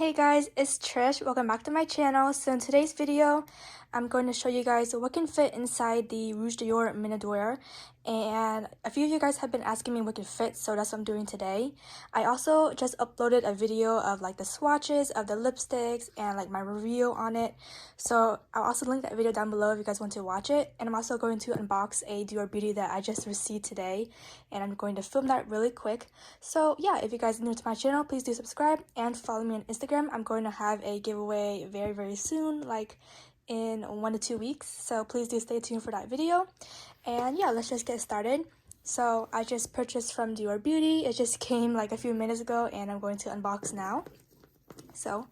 Hey guys, it's Trish. Welcome back to my channel. So in today's video, I'm going to show you guys what can fit inside the Rouge Dior Minaudière. And a few of you guys have been asking me what can fit, so that's what I'm doing today. I also just uploaded a video of like the swatches of the lipsticks and like my review on it. So I'll also link that video down below if you guys want to watch it. And I'm also going to unbox a Dior Beauty that I just received today. And I'm going to film that really quick. So yeah, if you guys are new to my channel, please do subscribe and follow me on Instagram. I'm going to have a giveaway very soon, like in 1 to 2 weeks. So please do stay tuned for that video. And yeah, let's just get started. So I just purchased from Dior Beauty. It just came like a few minutes ago and I'm going to unbox now. So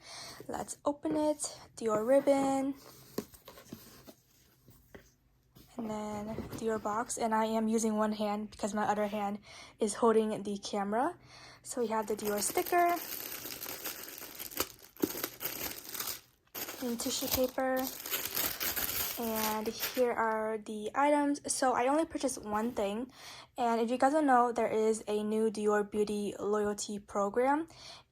let's open it. Dior ribbon. And then Dior box. And I am using one hand because my other hand is holding the camera. So we have the Dior sticker. And tissue paper. And here are the items. So I only purchased one thing, and if you guys don't know, there is a new Dior Beauty loyalty program,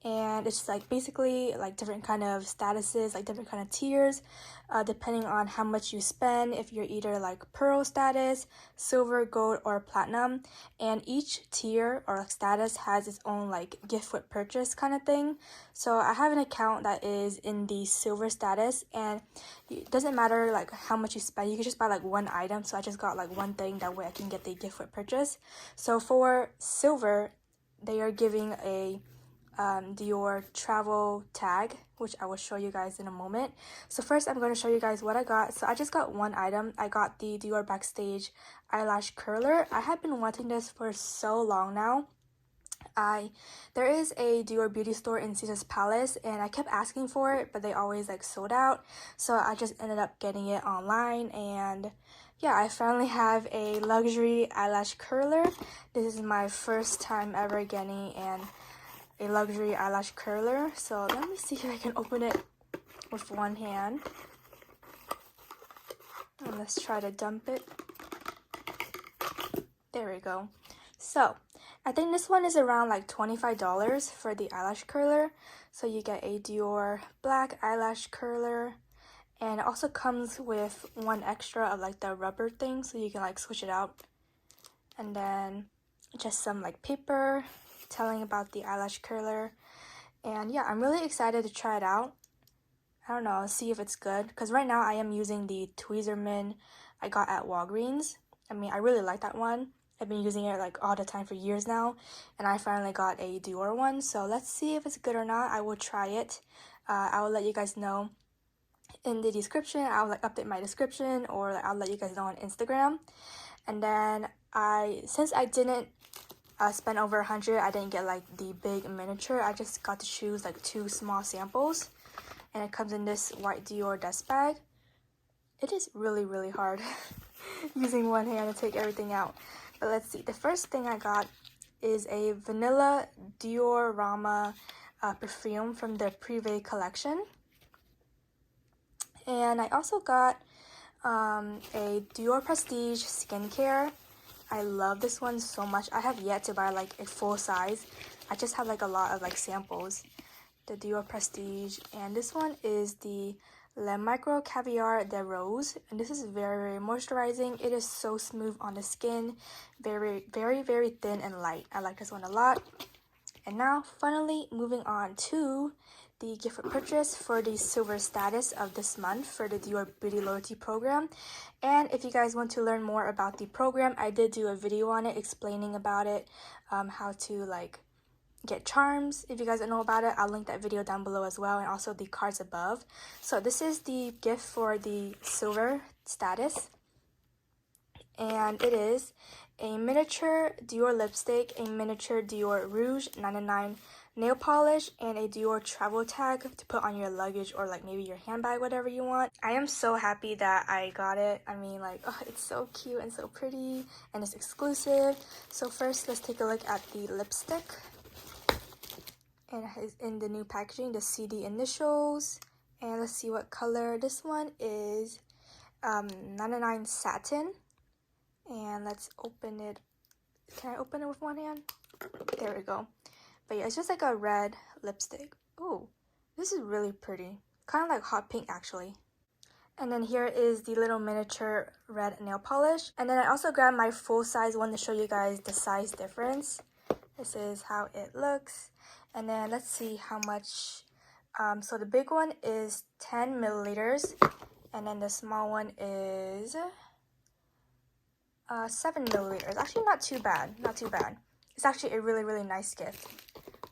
and it's like basically like different kind of statuses, like different kind of tiers, depending on how much you spend. If you're either like pearl status, silver, gold, or platinum, and each tier or status has its own like gift with purchase kind of thing. So I have an account that is in the silver status, and it doesn't matter like how much you spend. You can just buy like one item. So I just got like one thing, that way I can get the gift with purchase. So for silver, they are giving a Dior travel tag, which I will show you guys in a moment. So first I'm going to show you guys what I got. So I just got one item. I got the Dior Backstage eyelash curler. I have been wanting this for so long now. There is a Dior Beauty store in Caesars Palace, and I kept asking for it, but they always like sold out. So I just ended up getting it online, and yeah, I finally have a luxury eyelash curler. This is my first time ever getting a luxury eyelash curler. So let me see if I can open it with one hand. And let's try to dump it. There we go. So I think this one is around like $25 for the eyelash curler. So you get a Dior black eyelash curler, and it also comes with one extra of like the rubber thing, so you can like switch it out. And then just some like paper telling about the eyelash curler. And yeah, I'm really excited to try it out. I don't know, see if it's good, because right now I am using the Tweezerman I got at Walgreens. I mean, I really like that one. I've been using it like all the time for years now, and I finally got a Dior one. So let's see if it's good or not. I will try it. I will let you guys know in the description. I'll like update my description, or like, I'll let you guys know on Instagram. And then since I didn't spend over 100, I didn't get like the big miniature. I just got to choose like 2 small samples, and it comes in this white Dior dust bag. It is really hard using one hand to take everything out. But let's see. The first thing I got is a vanilla Diorama perfume from the Privé collection. And I also got a Dior Prestige skincare. I love this one so much. I have yet to buy like a full size. I just have like a lot of like samples. The Dior Prestige, and this one is the Le Micro Caviar de Rose, and this is very moisturizing. It is so smooth on the skin, very thin and light. I like this one a lot. And now finally moving on to the gift for purchase for the silver status of this month for the Dior Beauty loyalty program. And if you guys want to learn more about the program, I did do a video on it explaining about it, how to like get charms. If you guys don't know about it, I'll link that video down below as well, and also the cards above. So this is the gift for the silver status, and it is a miniature Dior lipstick, a miniature Dior Rouge 99 nail polish, and a Dior travel tag to put on your luggage or like maybe your handbag, whatever you want. I am so happy that I got it. I mean, like, oh, it's so cute and so pretty, and it's exclusive. So first, let's take a look at the lipstick. And it is in the new packaging, the CD initials. And let's see what color. This one is 99 satin. And let's open it. Can I open it with one hand? There we go. But yeah, it's just like a red lipstick. Ooh, this this is really pretty. Kind of like hot pink actually. And then here is the little miniature red nail polish. And then I also grabbed my full-size one to show you guys the size difference. This is how it looks. And then let's see how much. So the big one is 10 milliliters. And then the small one is 7 milliliters. Actually, not too bad. Not too bad. It's actually a really, really nice gift.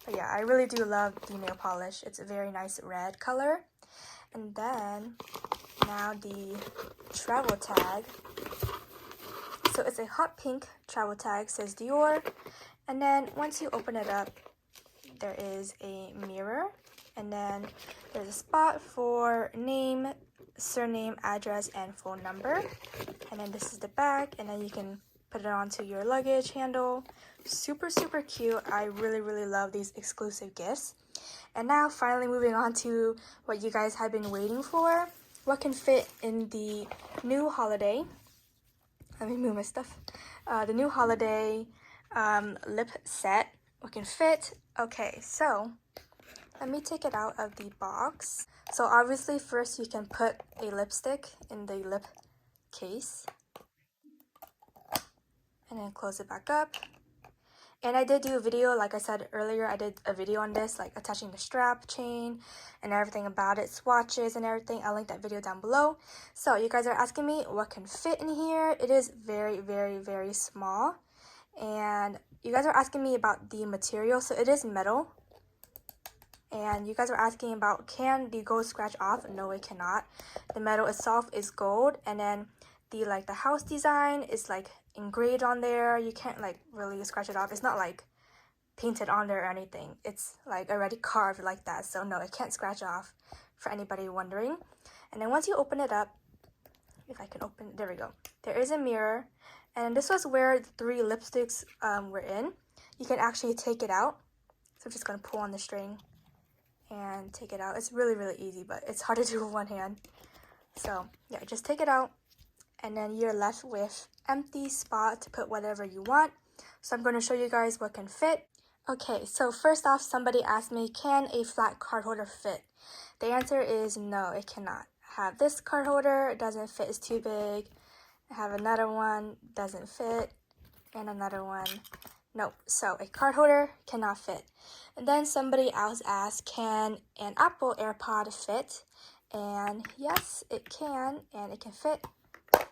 But yeah, I really do love the nail polish. It's a very nice red color. And then now the travel tag. So it's a hot pink travel tag, says Dior. And then once you open it up, there is a mirror. And then there's a spot for name, surname, address, and phone number. And then this is the back, and then you can put it onto your luggage handle. Super, super cute. I really, really love these exclusive gifts. And now finally moving on to what you guys have been waiting for. What can fit in the new holiday. Let me move my stuff. The new holiday lip set. What can fit? Okay, so let me take it out of the box. So obviously first you can put a lipstick in the lip case. And then close it back up. And I did do a video, like I said earlier, I did a video on this, like attaching the strap, chain, and everything about it, swatches and everything. I'll link that video down below. So you guys are asking me what can fit in here. It is very, very, very small. And you guys are asking me about the material. So it is metal. And you guys are asking about, can the gold scratch off? No, it cannot. The metal itself is gold, and then the house design is like engraved on there. You can't like really scratch it off. It's not like painted on there or anything. It's like already carved like that. So no, it can't scratch off, for anybody wondering. And then once you open it up, if I can open, there we go. There is a mirror, and this was where the 3 lipsticks were in. You can actually take it out. So I'm just gonna pull on the string and take it out. It's really, really easy, but it's hard to do with one hand. So yeah, just take it out, and then you're left with empty spot to put whatever you want. So I'm going to show you guys what can fit. Okay, so first off, somebody asked me, can a flat card holder fit? The answer is no, it cannot. I have this card holder, it doesn't fit, it's too big. I have another one, doesn't fit, and another one. Nope, so a card holder cannot fit. And then somebody else asked, can an Apple AirPod fit? And yes, it can, and it can fit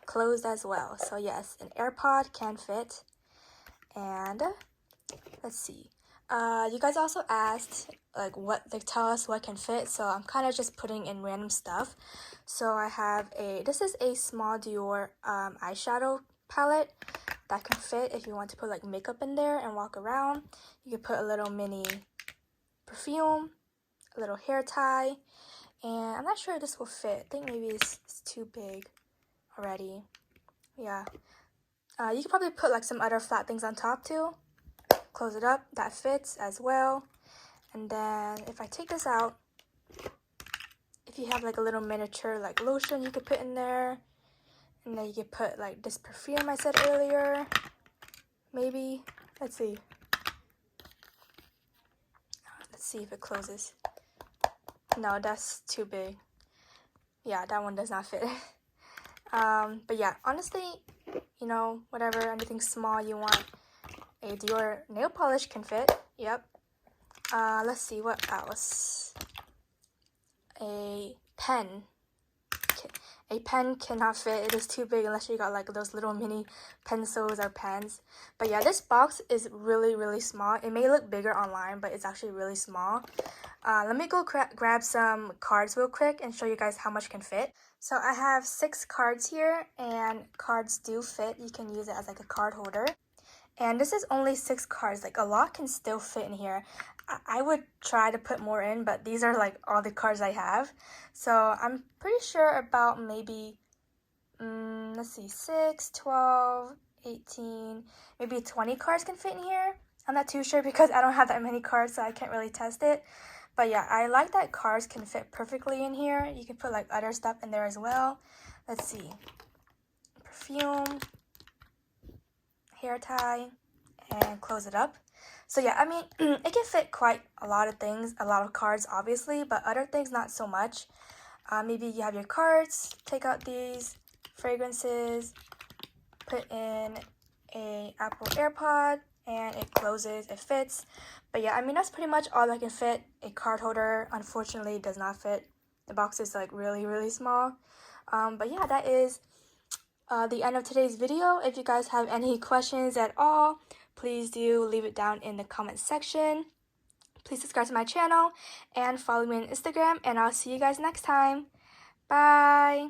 closed as well. So yes, an AirPod can fit. And let's see. You guys also asked tell us what can fit. So I'm kind of just putting in random stuff. So I have this is a small Dior eyeshadow palette that can fit if you want to put like makeup in there and walk around. You can put a little mini perfume, a little hair tie, and I'm not sure if this will fit. I think maybe it's too big already. Yeah. You could probably put like some other flat things on top too. Close it up, that fits as well. And then if I take this out, if you have like a little miniature like lotion you could put in there. And then you could put like this perfume I said earlier. Maybe. Let's see. Let's see if it closes. No, that's too big. Yeah, that one does not fit. But yeah, honestly, you know, whatever, anything small you want. A Dior nail polish can fit. Yep. Let's see, what else? A pen. A pen cannot fit. It is too big unless you got like those little mini pencils or pens. But yeah, this box is really, really small. It may look bigger online, but it's actually really small. Let me go grab some cards real quick and show you guys how much can fit. So I have 6 cards here, and cards do fit. You can use it as like a card holder. And this is only 6 cards. Like a lot can still fit in here. I would try to put more in, but these are like all the cards I have. So I'm pretty sure about maybe, let's see, 6, 12, 18, maybe 20 cards can fit in here. I'm not too sure because I don't have that many cards, so I can't really test it. But yeah, I like that cards can fit perfectly in here. You can put like other stuff in there as well. Let's see. Perfume, hair tie, and close it up. So yeah, I mean, it can fit quite a lot of things, a lot of cards obviously, but other things not so much. Maybe you have your cards, take out these fragrances, put in a Apple AirPod, and it closes, it fits. But yeah, I mean, that's pretty much all I can fit. A card holder, unfortunately, does not fit. The box is like really, really small. But yeah, that is the end of today's video. If you guys have any questions at all, please do leave it down in the comment section. Please subscribe to my channel and follow me on Instagram, and I'll see you guys next time. Bye!